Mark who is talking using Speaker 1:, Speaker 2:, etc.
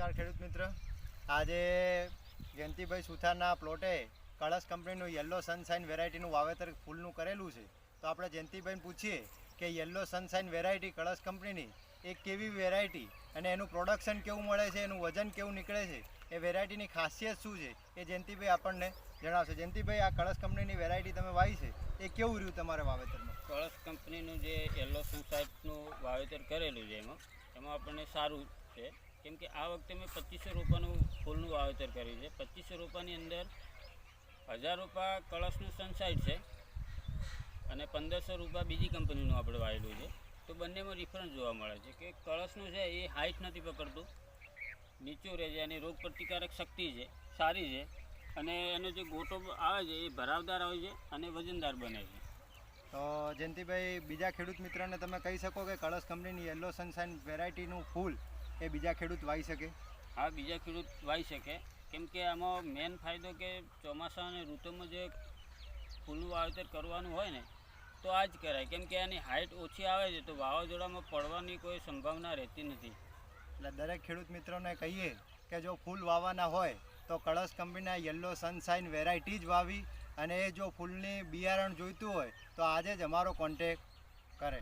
Speaker 1: નમસ્કાર ખેડૂત મિત્ર। આજે જયંતિભાઈ સુથારના પ્લોટે કળશ કંપનીનું યલો સનશાઇન વેરાયટીનું વાવેતર ફૂલનું કરેલું છે। તો આપણે જયંતિભાઈને પૂછીએ કે યલો સનશાઇન વેરાયટી કળશ કંપનીની એ કેવી વેરાયટી અને એનું પ્રોડક્શન કેવું મળે છે, એનું વજન કેવું નીકળે છે, એ વેરાયટીની ખાસિયત શું છે એ જયંતિભાઈ આપણને જણાવશે। જયંતિભાઈ, આ કળશ કંપનીની વેરાયટી તમે વાવી છે એ કેવું રહ્યું તમારા વાવેતરમાં?
Speaker 2: કળશ કંપનીનું જે યલો સનશાઇનનું વાવેતર કરેલું છે એમાં આપણને સારું છે, કેમ કે આ વખતે મેં 2500 રોપાનું ફૂલનું વાવેતર કર્યું છે। 2500 રોપાની અંદર 1000 રોપા કળશનું સનશાઇન છે અને 1500 રોપા બીજી કંપનીનું આપણે વાવેલું છે। તો બંનેમાં ડિફરન્સ જોવા મળે છે કે કળશનું છે એ હાઇટ નથી પકડતું, નીચું રહે છે, એની રોગ પ્રતિકારક શક્તિ છે સારી છે અને એનો જે ગોટો આવે છે એ ભરાવદાર આવે છે અને વજનદાર બને છે।
Speaker 1: તો જયંતિભાઈ, બીજા ખેડૂત મિત્રોને તમે કહી શકો કે કળશ કંપનીની યલો સનશાઇન વેરાયટીનું ફૂલ એ બીજા ખેડૂત વાવી શકે?
Speaker 2: હા, બીજા ખેડૂત વાવી શકે, કેમ કે આમાં મેન ફાયદો કે ચોમાસા અને ઋતુમાં જે ફૂલનું વાવેતર કરવાનું હોય ને તો આ જ કરાય, કેમ કે એની હાઇટ ઓછી આવે છે તો વાવાઝોડામાં પડવાની કોઈ સંભાવના રહેતી નથી।
Speaker 1: એટલે દરેક ખેડૂત મિત્રોને કહીએ કે જો ફૂલ વાવવાના હોય તો કળશ કંપનીના યલો સનશાઇન વેરાયટી જ વાવી, અને એ જો ફૂલની બિયારણ જોઈતું હોય તો આજે જ અમારો કોન્ટેક કરે।